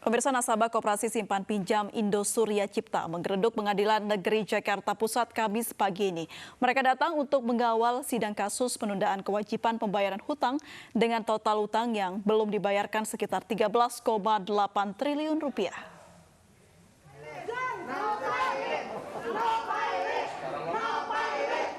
Pemirsa, nasabah Koperasi Simpan Pinjam Indosuria Cipta menggeredok Pengadilan Negeri Jakarta Pusat Kamis pagi ini. Mereka datang untuk mengawal sidang kasus penundaan kewajiban pembayaran hutang dengan total hutang yang belum dibayarkan sekitar 13,8 triliun rupiah.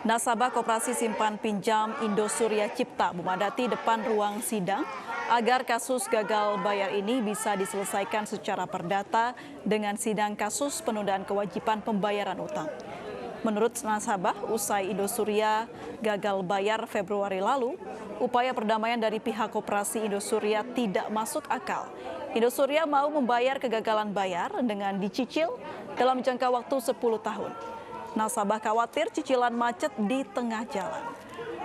Nasabah Koperasi Simpan Pinjam Indosuria Cipta memadati depan ruang sidang agar kasus gagal bayar ini bisa diselesaikan secara perdata dengan sidang kasus penundaan kewajiban pembayaran utang. Menurut nasabah, usai Indosuria gagal bayar Februari lalu, upaya perdamaian dari pihak Koperasi Indosuria tidak masuk akal. Indosuria mau membayar kegagalan bayar dengan dicicil dalam jangka waktu 10 tahun. Nasabah khawatir cicilan macet di tengah jalan.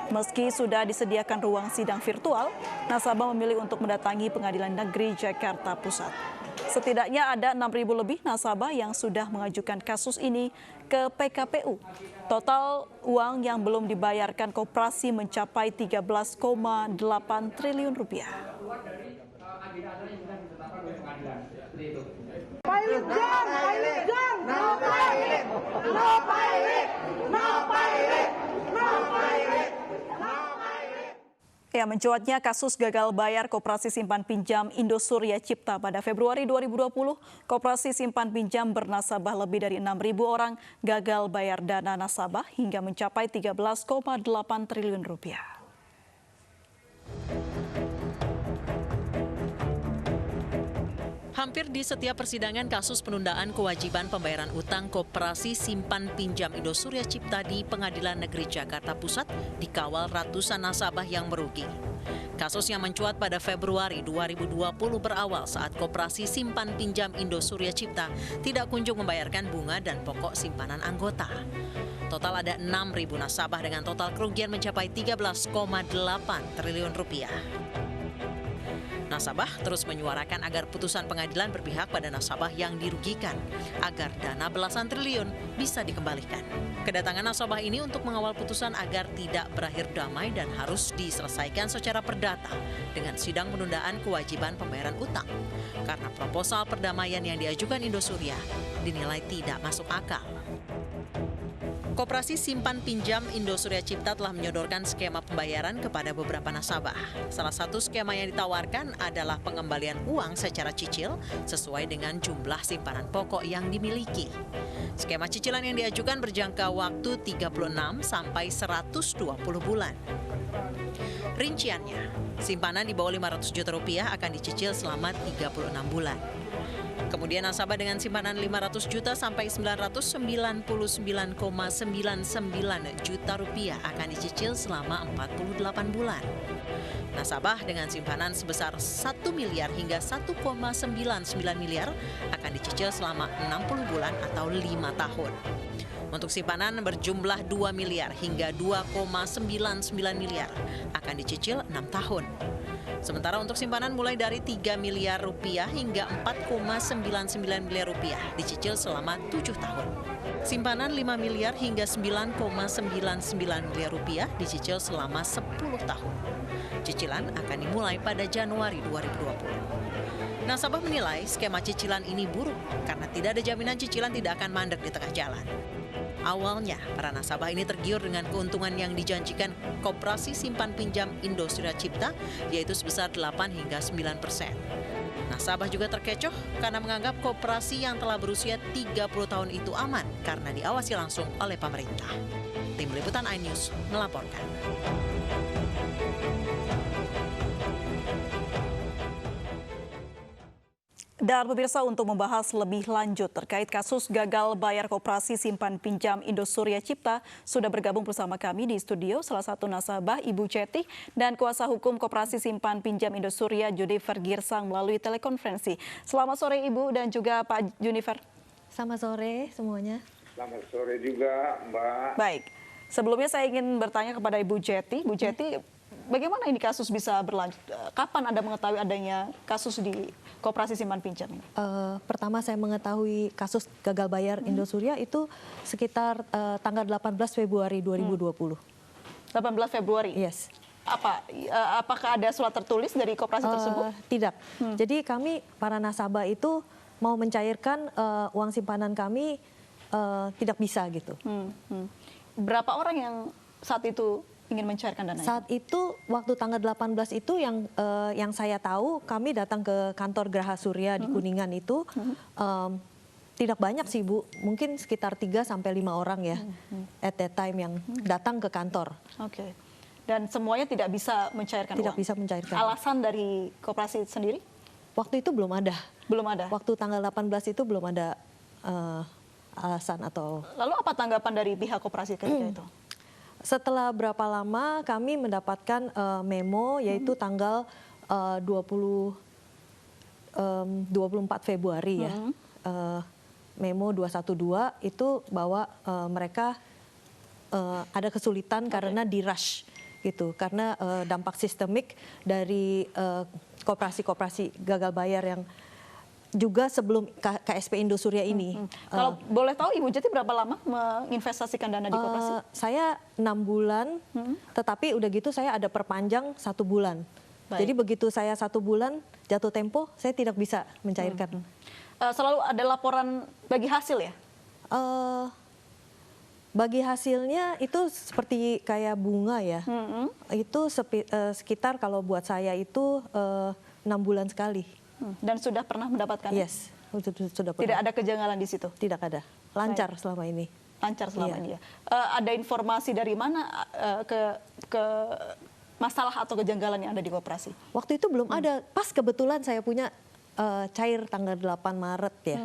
Meski sudah disediakan ruang sidang virtual, nasabah memilih untuk mendatangi Pengadilan Negeri Jakarta Pusat. Setidaknya ada 6.000 lebih nasabah yang sudah mengajukan kasus ini ke PKPU. Total uang yang belum dibayarkan koperasi mencapai 13,8 triliun rupiah. Ya, mencuatnya kasus gagal bayar Koperasi Simpan Pinjam Indosuria Cipta pada Februari 2020, Koperasi Simpan Pinjam bernasabah lebih dari 6.000 orang gagal bayar dana nasabah hingga mencapai 13,8 triliun rupiah. Hampir di setiap persidangan kasus penundaan kewajiban pembayaran utang Koperasi Simpan Pinjam Indosuria Cipta di Pengadilan Negeri Jakarta Pusat dikawal ratusan nasabah yang merugi. Kasus yang mencuat pada Februari 2020 berawal saat Koperasi Simpan Pinjam Indosuria Cipta tidak kunjung membayarkan bunga dan pokok simpanan anggota. Total ada 6.000 nasabah dengan total kerugian mencapai 13,8 triliun rupiah. Nasabah terus menyuarakan agar putusan pengadilan berpihak pada nasabah yang dirugikan, agar dana belasan triliun bisa dikembalikan. Kedatangan nasabah ini untuk mengawal putusan agar tidak berakhir damai dan harus diselesaikan secara perdata dengan sidang penundaan kewajiban pembayaran utang. Karena proposal perdamaian yang diajukan Indosuria dinilai tidak masuk akal. Koperasi Simpan Pinjam Indosuria Cipta telah menyodorkan skema pembayaran kepada beberapa nasabah. Salah satu skema yang ditawarkan adalah pengembalian uang secara cicil sesuai dengan jumlah simpanan pokok yang dimiliki. Skema cicilan yang diajukan berjangka waktu 36 sampai 120 bulan. Rinciannya, simpanan di bawah 500 juta rupiah akan dicicil selama 36 bulan. Kemudian nasabah dengan simpanan 500 juta sampai 999,99 juta rupiah akan dicicil selama 48 bulan. Nasabah dengan simpanan sebesar 1 miliar hingga 1,99 miliar akan dicicil selama 60 bulan atau 5 tahun. Untuk simpanan berjumlah 2 miliar hingga 2,99 miliar akan dicicil 6 tahun. Sementara untuk simpanan mulai dari 3 miliar rupiah hingga 4,99 miliar rupiah dicicil selama 7 tahun. Simpanan 5 miliar hingga 9,99 miliar rupiah dicicil selama 10 tahun. Cicilan akan dimulai pada Januari 2020. Nasabah menilai skema cicilan ini buruk karena tidak ada jaminan cicilan tidak akan mandek di tengah jalan. Awalnya, para nasabah ini tergiur dengan keuntungan yang dijanjikan Koperasi Simpan Pinjam Indosuria Cipta, yaitu sebesar 8 hingga 9%. Nasabah juga terkecoh karena menganggap koperasi yang telah berusia 30 tahun itu aman karena diawasi langsung oleh pemerintah. Tim Liputan iNews melaporkan. Dan pemirsa, untuk membahas lebih lanjut terkait kasus gagal bayar Koperasi Simpan Pinjam Indosuria Cipta, sudah bergabung bersama kami di studio salah satu nasabah Ibu Ceti dan kuasa hukum Koperasi Simpan Pinjam Indosuria Junifer Girsang melalui telekonferensi. Selamat sore Ibu dan juga Pak Junifer. Selamat sore semuanya. Selamat sore juga Mbak. Baik, sebelumnya saya ingin bertanya kepada Ibu Ceti. Bu Ceti, bagaimana ini kasus bisa berlanjut? Kapan Anda mengetahui adanya kasus di Koperasi Simpan Pinjam? Pertama saya mengetahui kasus gagal bayar Indosuria itu sekitar tanggal 18 Februari 2020. 18 Februari? Yes. apakah ada surat tertulis dari koperasi tersebut? Tidak. Jadi kami para nasabah itu mau mencairkan uang simpanan kami tidak bisa gitu. Berapa orang yang saat itu ingin mencairkan dana Saat itu waktu tanggal 18 itu yang saya tahu kami datang ke kantor Graha Surya di Kuningan itu tidak banyak sih Bu, mungkin sekitar 3 sampai 5 orang ya at that time yang datang ke kantor. Oke. Dan semuanya tidak bisa mencairkan Tidak uang? bisa mencairkan. Alasan dari koperasi sendiri? Waktu itu belum ada. Belum ada? Waktu tanggal 18 itu belum ada alasan atau... Lalu apa tanggapan dari pihak koperasi ketika itu? Setelah berapa lama kami mendapatkan memo yaitu tanggal 24 Februari ya. Memo 212 itu bahwa mereka ada kesulitan karena di rush gitu. Karena dampak sistemik dari koperasi-koperasi gagal bayar yang juga sebelum KSP Indosuria ini. Kalau boleh tahu Ibu Jati berapa lama menginvestasikan dana di koperasi? Saya 6 bulan, tetapi udah gitu saya ada perpanjang 1 bulan. Baik. Jadi begitu saya 1 bulan jatuh tempo, saya tidak bisa mencairkan. Selalu ada laporan bagi hasil ya? Bagi hasilnya itu seperti kayak bunga ya. Itu sekitar kalau buat saya itu 6 bulan sekali. Dan sudah pernah mendapatkan? Yes, sudah pernah. Tidak ada kejanggalan di situ? Tidak ada, lancar selama ini. Lancar selama Iya. ini ya. Ada informasi dari mana ke masalah atau kejanggalan yang ada di koperasi? Waktu itu belum ada, pas kebetulan saya punya cair tanggal 8 Maret ya.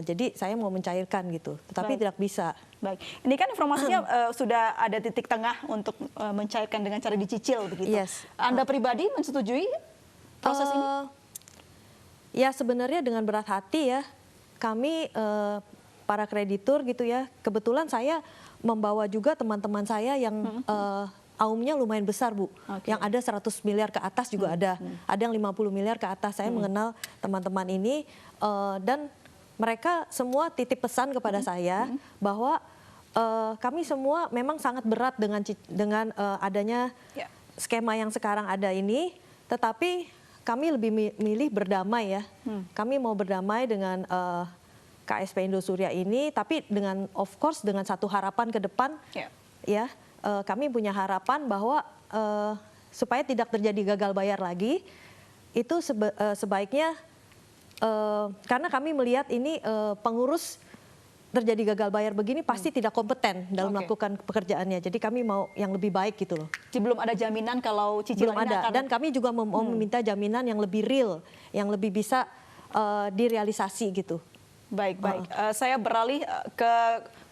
Jadi saya mau mencairkan gitu, tetapi Baik. tidak bisa. Baik, ini kan informasinya sudah ada titik tengah untuk mencairkan dengan cara dicicil begitu. Yes. Anda pribadi menyetujui proses ini? Ya sebenarnya dengan berat hati ya, kami para kreditur gitu ya, kebetulan saya membawa juga teman-teman saya yang aumnya lumayan besar Bu, yang ada 100 miliar ke atas juga ada yang 50 miliar ke atas. Saya mengenal teman-teman ini dan mereka semua titip pesan kepada saya bahwa kami semua memang sangat berat dengan adanya skema yang sekarang ada ini, tetapi kami lebih milih berdamai ya. Kami mau berdamai dengan KSP Indosuria ini, tapi dengan of course dengan satu harapan ke depan ya. Kami punya harapan bahwa supaya tidak terjadi gagal bayar lagi, itu sebaiknya karena kami melihat ini pengurus terjadi gagal bayar begini pasti tidak kompeten dalam melakukan pekerjaannya. Jadi kami mau yang lebih baik gitu loh. Jadi belum ada jaminan kalau cicilan Belum ini ada. akan... Dan kami juga mau meminta jaminan yang lebih real, yang lebih bisa direalisasi gitu. Baik. Saya beralih ke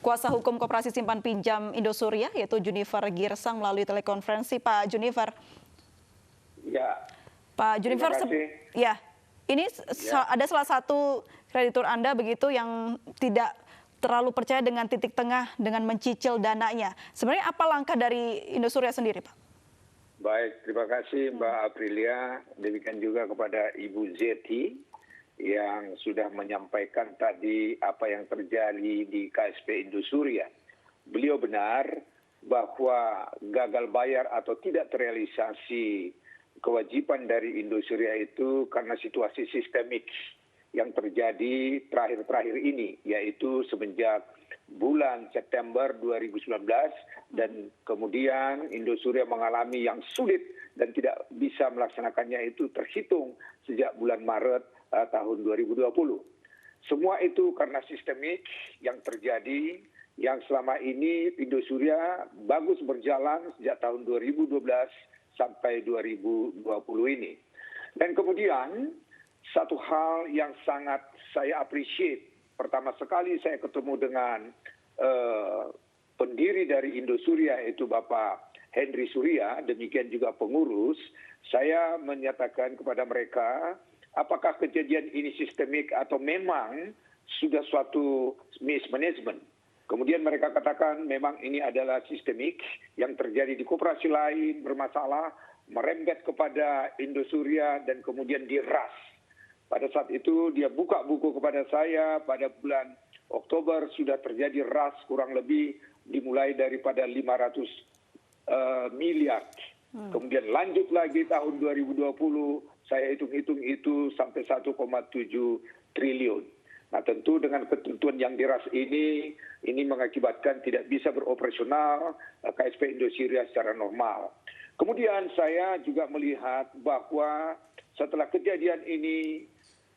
kuasa hukum Koperasi Simpan Pinjam Indosuria, yaitu Junifer Girsang melalui telekonferensi. Pak Junifer. Ya. Pak Junifer, ya, ini ada salah satu kreditur Anda begitu yang tidak terlalu percaya dengan titik tengah dengan mencicil dananya. Sebenarnya apa langkah dari Indosuria sendiri, Pak? Baik, terima kasih Mbak Aprilia. Demikian juga kepada Ibu Zeti yang sudah menyampaikan tadi apa yang terjadi di KSP Indosuria. Beliau benar bahwa gagal bayar atau tidak terrealisasi kewajiban dari Indosuria itu karena situasi sistemik yang terjadi terakhir-terakhir ini, yaitu semenjak bulan September 2019 dan kemudian Indosuria mengalami yang sulit dan tidak bisa melaksanakannya itu terhitung sejak bulan Maret tahun 2020. Semua itu karena sistemik yang terjadi yang selama ini Indosuria bagus berjalan sejak tahun 2012 sampai 2020 ini. Dan kemudian satu hal yang sangat saya appreciate, pertama sekali saya ketemu dengan pendiri dari Indosuria yaitu Bapak Henry Surya, demikian juga pengurus, saya menyatakan kepada mereka apakah kejadian ini sistemik atau memang sudah suatu mismanagement. Kemudian mereka katakan memang ini adalah sistemik yang terjadi di koperasi lain bermasalah, merembet kepada Indosuria dan kemudian diras. Pada saat itu dia buka buku kepada saya pada bulan Oktober sudah terjadi ras kurang lebih dimulai daripada 500 miliar Kemudian lanjut lagi tahun 2020, saya hitung-hitung itu sampai 1,7 triliun. Nah tentu dengan ketentuan yang deras ini mengakibatkan tidak bisa beroperasional KSP Indosuria secara normal. Kemudian saya juga melihat bahwa setelah kejadian ini,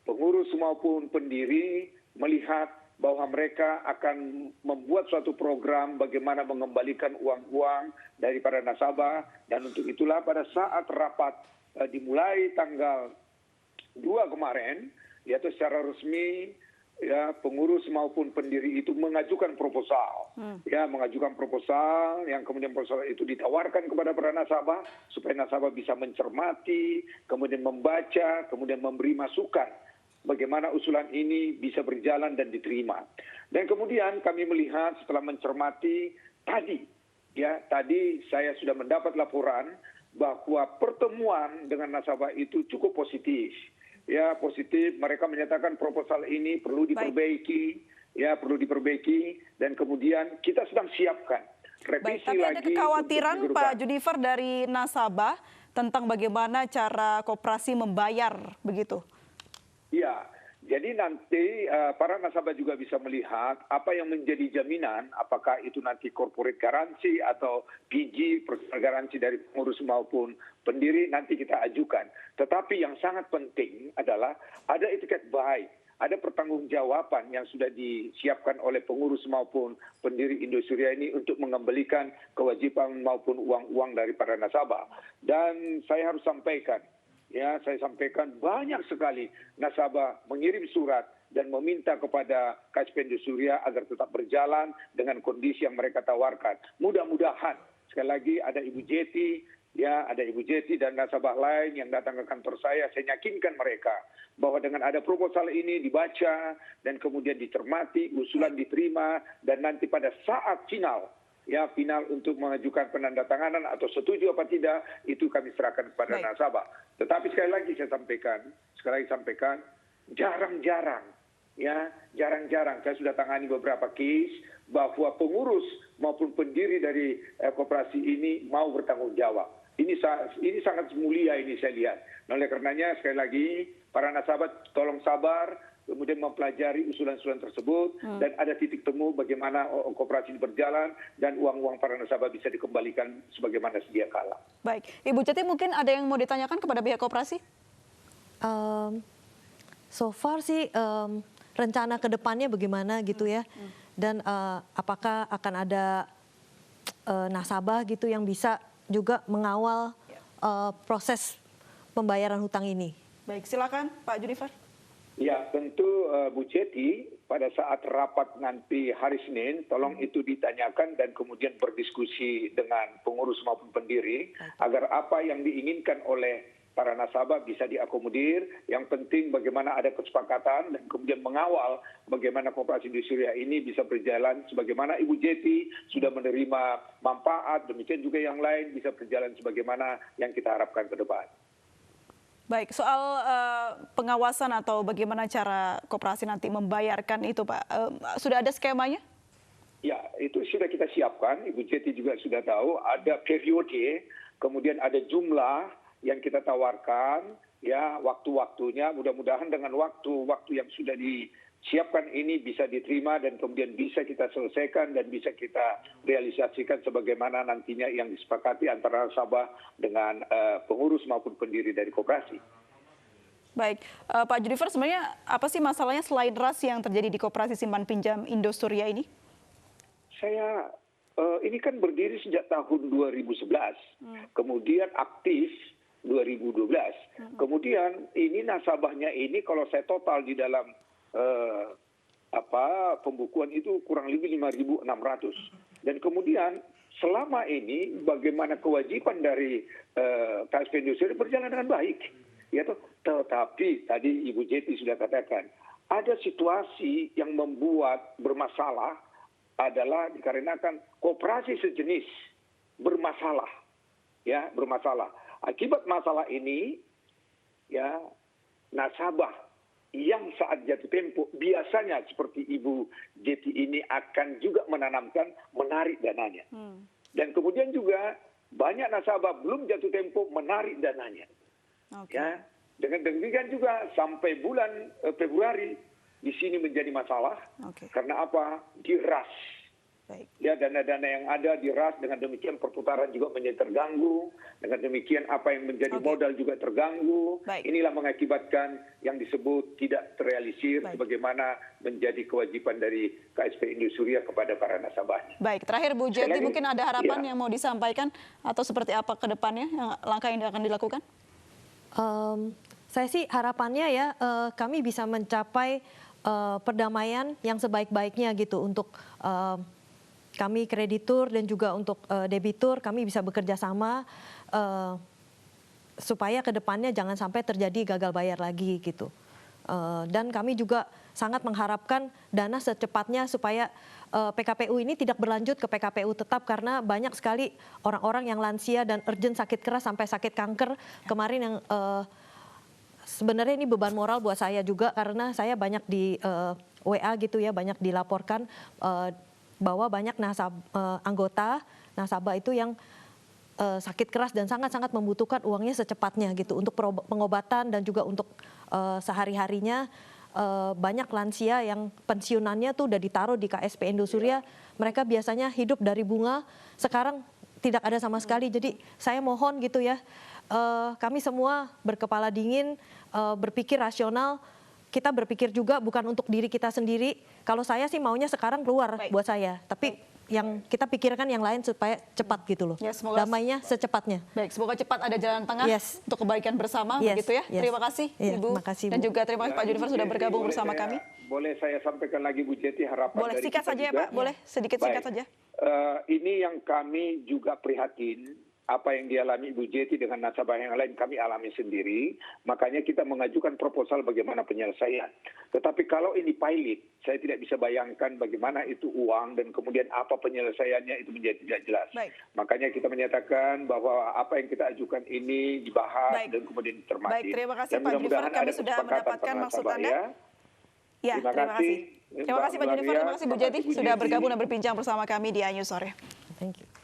pengurus maupun pendiri melihat bahwa mereka akan membuat suatu program bagaimana mengembalikan uang-uang dari para nasabah, dan untuk itulah pada saat rapat dimulai tanggal 2 kemarin, yaitu secara resmi ya pengurus maupun pendiri itu mengajukan proposal, mengajukan proposal yang kemudian proposal itu ditawarkan kepada para nasabah supaya nasabah bisa mencermati, kemudian membaca, kemudian memberi masukan bagaimana usulan ini bisa berjalan dan diterima. Dan kemudian kami melihat setelah mencermati tadi saya sudah mendapat laporan bahwa pertemuan dengan nasabah itu cukup positif. Ya, positif. Mereka menyatakan proposal ini perlu diperbaiki, perlu diperbaiki, dan kemudian kita sedang siapkan revisi tapi lagi. ada kekhawatiran Pak Junifer dari nasabah tentang bagaimana cara koperasi membayar begitu. Ya, jadi nanti para nasabah juga bisa melihat apa yang menjadi jaminan, apakah itu nanti corporate garansi atau PG, personal garansi dari pengurus maupun pendiri, nanti kita ajukan. Tetapi yang sangat penting adalah ada etiket baik, ada pertanggungjawaban yang sudah disiapkan oleh pengurus maupun pendiri Indosuria ini untuk mengembalikan kewajiban maupun uang-uang dari para nasabah. Dan saya harus sampaikan, saya sampaikan banyak sekali nasabah mengirim surat dan meminta kepada KSP Indosuria agar tetap berjalan dengan kondisi yang mereka tawarkan. Mudah-mudahan, sekali lagi ada Ibu Jeti, ada Ibu Jeti dan nasabah lain yang datang ke kantor saya yakinkan mereka bahwa dengan ada proposal ini dibaca dan kemudian dicermati, usulan diterima, dan nanti pada saat final untuk mengajukan penandatanganan atau setuju apa tidak, itu kami serahkan kepada nasabah. Tetapi sekali lagi saya sampaikan, jarang-jarang, saya sudah tangani beberapa case bahwa pengurus maupun pendiri dari koperasi ini mau bertanggung jawab. Ini sangat mulia ini saya lihat. Nah, oleh karenanya sekali lagi para nasabah tolong sabar, kemudian mempelajari usulan-usulan tersebut, dan ada titik temu bagaimana koperasi ini berjalan dan uang-uang para nasabah bisa dikembalikan sebagaimana sedia kala. Baik, Ibu Jeti mungkin ada yang mau ditanyakan kepada pihak koperasi? So far sih rencana ke depannya bagaimana gitu ya, dan apakah akan ada nasabah gitu yang bisa juga mengawal proses pembayaran hutang ini. Baik, silakan Pak Junifer. Ya, tentu Bu Jeti pada saat rapat nanti hari Senin, tolong itu ditanyakan dan kemudian berdiskusi dengan pengurus maupun pendiri agar apa yang diinginkan oleh para nasabah bisa diakomodir. Yang penting bagaimana ada kesepakatan dan kemudian mengawal bagaimana koperasi Indosuria ini bisa berjalan sebagaimana Ibu Jeti sudah menerima manfaat, demikian juga yang lain bisa berjalan sebagaimana yang kita harapkan ke depan. Baik, soal pengawasan atau bagaimana cara koperasi nanti membayarkan itu Pak, sudah ada skemanya? Ya, itu sudah kita siapkan, Ibu Jeti juga sudah tahu, ada periode, kemudian ada jumlah yang kita tawarkan, waktu-waktunya, mudah-mudahan dengan waktu yang sudah disiapkan ini bisa diterima dan kemudian bisa kita selesaikan dan bisa kita realisasikan sebagaimana nantinya yang disepakati antara nasabah dengan pengurus maupun pendiri dari koperasi. Baik, Pak Junifer, sebenarnya apa sih masalahnya selain ras yang terjadi di koperasi simpan pinjam Indosuria ini? Ini kan berdiri sejak tahun 2011, kemudian aktif 2012, kemudian ini nasabahnya ini kalau saya total di dalam pembukuan itu kurang lebih 5.600. Dan kemudian selama ini bagaimana kewajiban dari KSP Indosuria berjalan dengan baik. Tetapi tadi Ibu Jeti sudah katakan, ada situasi yang membuat bermasalah adalah dikarenakan koperasi sejenis bermasalah. Akibat masalah ini, nasabah yang saat jatuh tempo biasanya seperti Ibu Jeti ini akan juga menarik dananya. Dan kemudian juga banyak nasabah belum jatuh tempo menarik dananya. Oke. Ya, dengan demikian juga sampai bulan Februari di sini menjadi masalah. Oke. Karena apa? Diras. Baik. Ya, dana-dana yang ada diras, dengan demikian perputaran juga menjadi terganggu, dengan demikian apa yang menjadi modal juga terganggu. Baik. Inilah mengakibatkan yang disebut tidak terrealisir Baik. sebagaimana menjadi kewajiban dari KSP Indosuria kepada para nasabahnya. Baik, terakhir Bu Jeti, Sekali lagi, mungkin ada harapan ya. yang mau disampaikan atau seperti apa ke depannya yang langkah yang akan dilakukan? Saya sih harapannya ya kami bisa mencapai perdamaian yang sebaik-baiknya gitu untuk kami kreditur dan juga untuk debitur, kami bisa bekerja sama supaya ke depannya jangan sampai terjadi gagal bayar lagi gitu. Dan kami juga sangat mengharapkan dana secepatnya supaya PKPU ini tidak berlanjut ke PKPU tetap, karena banyak sekali orang-orang yang lansia dan urgent sakit keras sampai sakit kanker kemarin yang sebenarnya ini beban moral buat saya juga, karena saya banyak di WA gitu ya, banyak dilaporkan bahwa banyak anggota nasabah itu yang sakit keras dan sangat-sangat membutuhkan uangnya secepatnya gitu untuk pengobatan dan juga untuk sehari-harinya. Banyak lansia yang pensiunannya tuh udah ditaruh di KSP Indosuria, mereka biasanya hidup dari bunga, sekarang tidak ada sama sekali. Jadi saya mohon gitu ya, kami semua berkepala dingin, berpikir rasional. Kita berpikir juga bukan untuk diri kita sendiri. Kalau saya sih maunya sekarang keluar buat saya, tapi yang kita pikirkan yang lain supaya cepat gitu loh. Ya, semoga damainya secepatnya. Baik, semoga cepat ada jalan tengah untuk kebaikan bersama, begitu ya. Terima kasih Ibu. Terima kasih, Bu. Dan juga terima kasih Pak Junifer sudah bergabung bersama kami. Boleh saya sampaikan lagi Bu Jeti harapan Boleh dari singkat kita saja ya juga? Pak, boleh sedikit singkat Baik. saja. Ini yang kami juga prihatin, apa yang dialami Ibu Jeti dengan nasabah yang lain kami alami sendiri, makanya kita mengajukan proposal bagaimana penyelesaian. Tetapi kalau ini pilot, saya tidak bisa bayangkan bagaimana itu uang dan kemudian apa penyelesaiannya, itu menjadi tidak jelas. Baik. Makanya kita menyatakan bahwa apa yang kita ajukan ini dibahas dan kemudian cermati. Baik, terima kasih Dan Pak Junifer, mudah-mudahan kami ada sudah kesepakatan mendapatkan para maksud nasabah Anda. ya. Ya, terima kasih. Terima Mbak kasih Pak Junifer, Gloria, terima kasih Bu terima Jeti kasih Bu sudah Jeti. bergabung dan berbincang bersama kami di iNews Sore. Thank you.